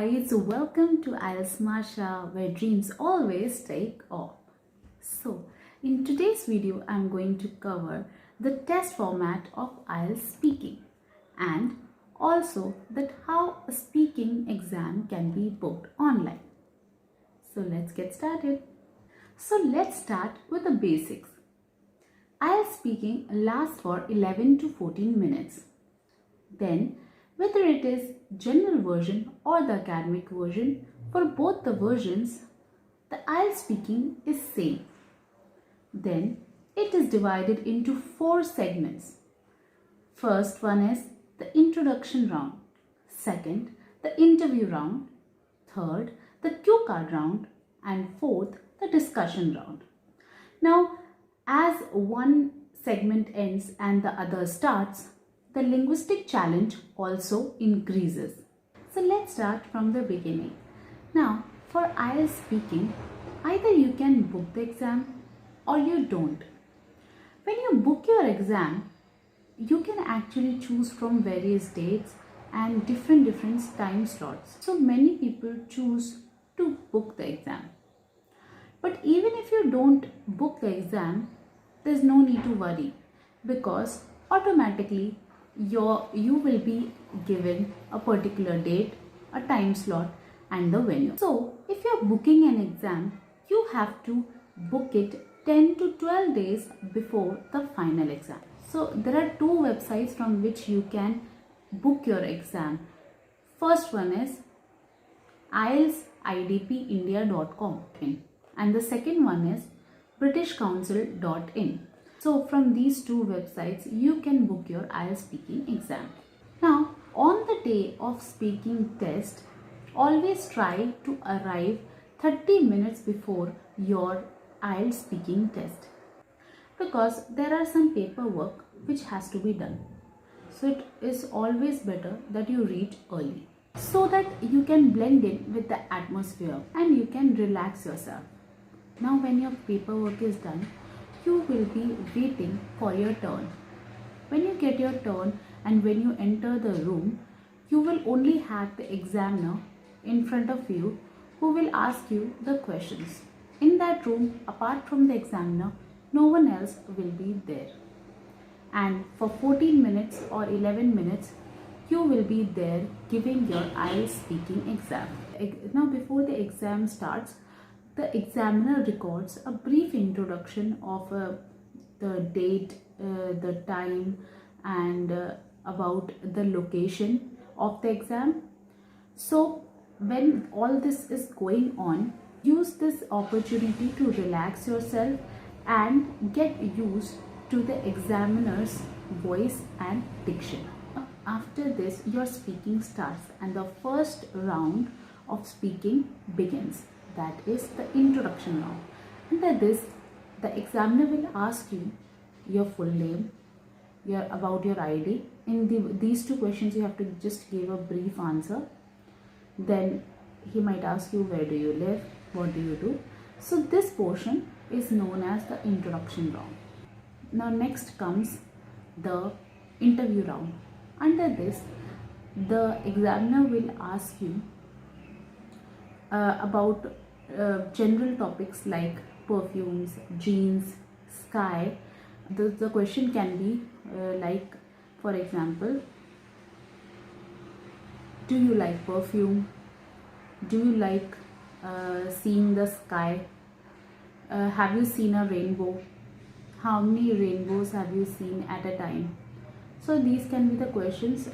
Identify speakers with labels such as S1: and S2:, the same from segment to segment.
S1: guys, welcome to IELTS Masha, where dreams always take off. So, in today's video, I'm going to cover the test format of IELTS speaking and also that how a speaking exam can be booked online. So, let's get started. So, let's start with the basics. IELTS speaking lasts for 11 to 14 minutes. Then, whether it is general version or the academic version, for both the versions, the IELTS speaking is same. Then, it is divided into 4 segments. First one is the introduction round. Second, the interview round. Third, the cue card round. And fourth, the discussion round. Now, as one segment ends and the other starts, the linguistic challenge also increases. So let's start from the beginning. Now, for IELTS speaking, either you can book the exam or you don't. When you book your exam, you can actually choose from various dates and different time slots. So many people choose to book the exam. But even if you don't book the exam, there's no need to worry because automatically you will be given a particular date, a time slot and the venue. So if you're booking an exam, you have to book it 10 to 12 days before the final exam. So there are 2 websites from which you can book your exam. First one is IELTSIDPindia.com and the second one is BritishCouncil.in. So from these 2 websites, you can book your IELTS speaking exam. Now, on the day of speaking test, always try to arrive 30 minutes before your IELTS speaking test because there are some paperwork which has to be done. So it is always better that you reach early so that you can blend in with the atmosphere and you can relax yourself. Now, when your paperwork is done, you will be waiting for your turn. When you get your turn and when you enter the room, you will only have the examiner in front of you who will ask you the questions. In that room, apart from the examiner, no one else will be there. And for 14 minutes or 11 minutes, you will be there giving your IELTS speaking exam. Now, before the exam starts, the examiner records a brief introduction of the date, the time and about the location of the exam. So when all this is going on, use this opportunity to relax yourself and get used to the examiner's voice and diction. After this, your speaking starts and the first round of speaking begins. That is the introduction round. Under this, the examiner will ask you your full name, about your ID. In these 2 questions, you have to just give a brief answer. Then he might ask you where do you live, what do you do. So this portion is known as the introduction round. Now next comes the interview round. Under this, the examiner will ask you about general topics like perfumes, jeans, sky. The question can be like, for example, do you like perfume? Do you like seeing the sky? Have you seen a rainbow? How many rainbows have you seen at a time? So these can be the questions.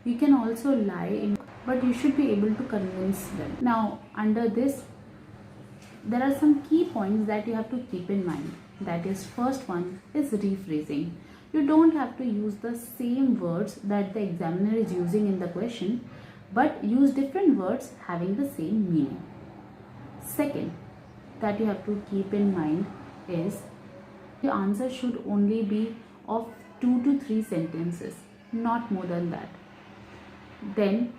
S1: You can also lie, but you should be able to convince them. Now, under this, there are some key points that you have to keep in mind. That is, first one is rephrasing. You don't have to use the same words that the examiner is using in the question, but use different words having the same meaning. Second, that you have to keep in mind is your answer should only be of 2 to 3 sentences, not more than that. Then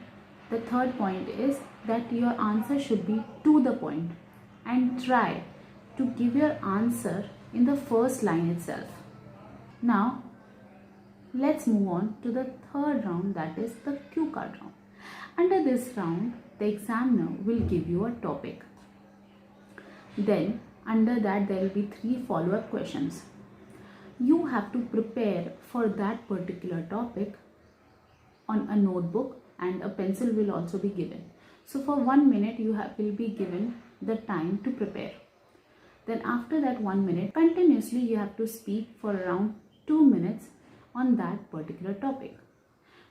S1: the third point is that your answer should be to the point and try to give your answer in the first line itself. Now, let's move on to the third round, that is the cue card round. Under this round, the examiner will give you a topic. Then under that there will be 3 follow-up questions. You have to prepare for that particular topic on a notebook, and a pencil will also be given. So for 1 minute you will be given the time to prepare. Then after that 1 minute, continuously you have to speak for around 2 minutes on that particular topic.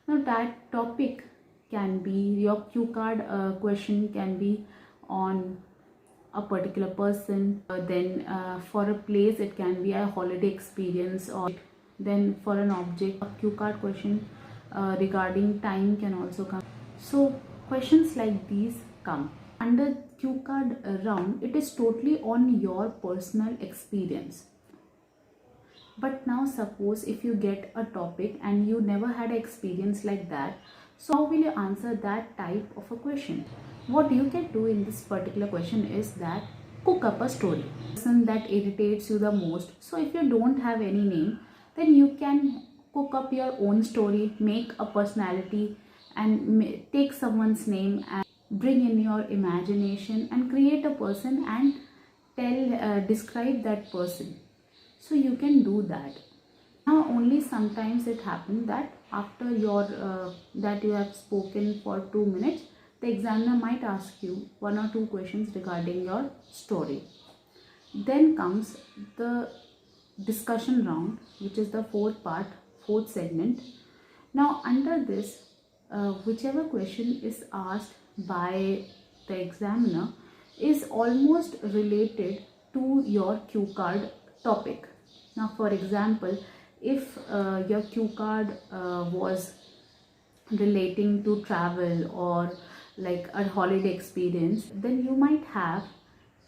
S1: Now that topic can be, your cue card question can be on a particular person, then for a place it can be a holiday experience, or then for an object, a cue card question regarding time can also come. So questions like these come. Under cue card round, it is totally on your personal experience. But now suppose if you get a topic and you never had an experience like that, so how will you answer that type of a question? What you can do in this particular question is that cook up a story, person that irritates you the most. So if you don't have any name, then you can cook up your own story, make a personality and take someone's name and bring in your imagination and create a person and describe that person. So you can do that. Now only sometimes it happens that after your that you have spoken for 2 minutes, the examiner might ask you 1 or 2 questions regarding your story. Then comes the discussion round, which is the fourth segment. Now under this, whichever question is asked by the examiner is almost related to your cue card topic. Now for example, if your cue card was relating to travel or like a holiday experience, then you might have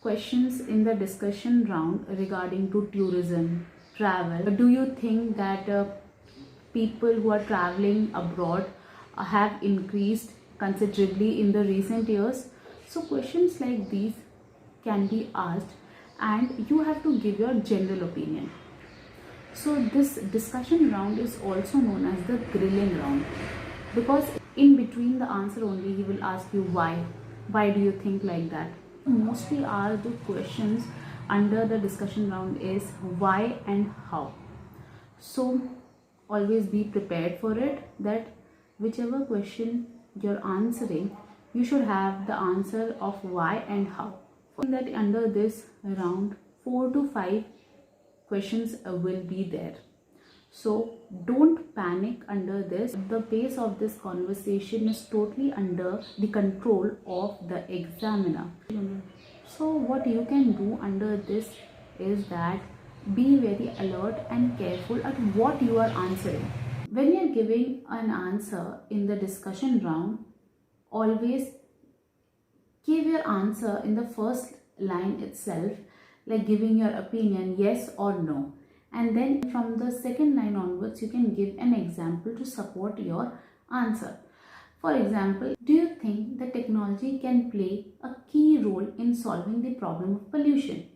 S1: questions in the discussion round regarding to tourism, travel. Do you think that people who are traveling abroad have increased considerably in the recent years? So questions like these can be asked and you have to give your general opinion. So this discussion round is also known as the grilling round, because in between the answer only he will ask you why do you think like that. Mostly are the questions under the discussion round is why and how. So always be prepared for it, that whichever question you're answering, you should have the answer of why and how. That under this round 4 to 5 questions will be there. So don't panic under this. The pace of this conversation is totally under the control of the examiner. So what you can do under this is that be very alert and careful at what you are answering. When you are giving an answer in the discussion round, always give your answer in the first line itself, like giving your opinion yes or no, and then from the second line onwards you can give an example to support your answer. For example, do you think the technology can play a key role in solving the problem of pollution?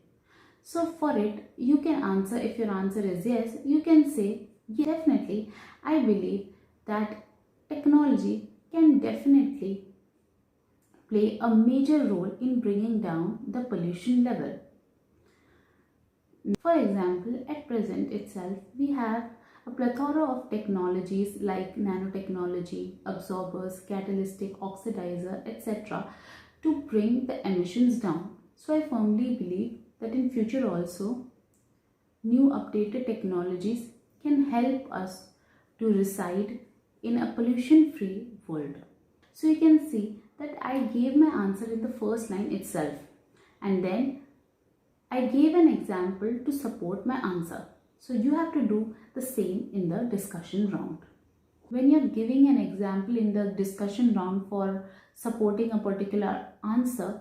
S1: So for it you can answer, if your answer is yes, you can say yes, definitely I believe that technology can definitely play a major role in bringing down the pollution level. For example, at present itself, we have a plethora of technologies like nanotechnology, absorbers, catalytic oxidizer, etc. to bring the emissions down. So I firmly believe that in future also, new updated technologies can help us to reside in a pollution-free world. So you can see that I gave my answer in the first line itself, and then I gave an example to support my answer. So you have to do the same in the discussion round. When you are giving an example in the discussion round for supporting a particular answer,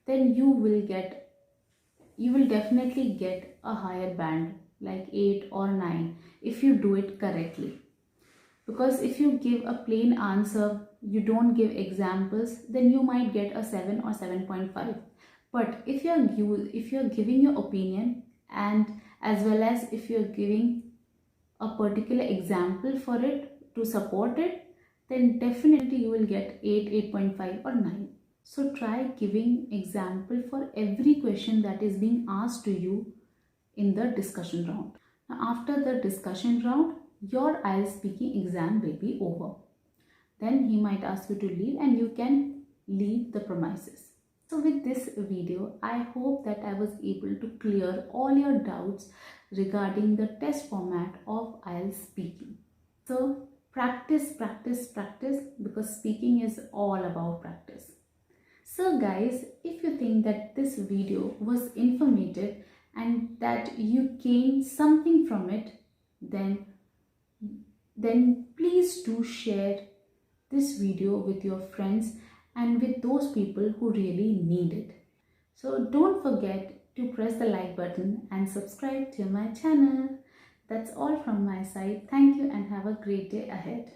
S1: then you will definitely get a higher band like 8 or 9 if you do it correctly. Because if you give a plain answer, you don't give examples, then you might get a 7 or 7.5. But if you're giving your opinion, and as well as if you're giving a particular example for it to support it, then definitely you will get 8, 8.5 or 9. So try giving example for every question that is being asked to you in the discussion round. Now, after the discussion round, your IELTS speaking exam will be over. Then he might ask you to leave and you can leave the premises. So with this video, I hope that I was able to clear all your doubts regarding the test format of IELTS speaking. So practice, practice, practice, because speaking is all about practice. So guys, if you think that this video was informative and that you gained something from it, then please do share this video with your friends and with those people who really need it. So don't forget to press the like button and subscribe to my channel. That's all from my side. Thank you and have a great day ahead.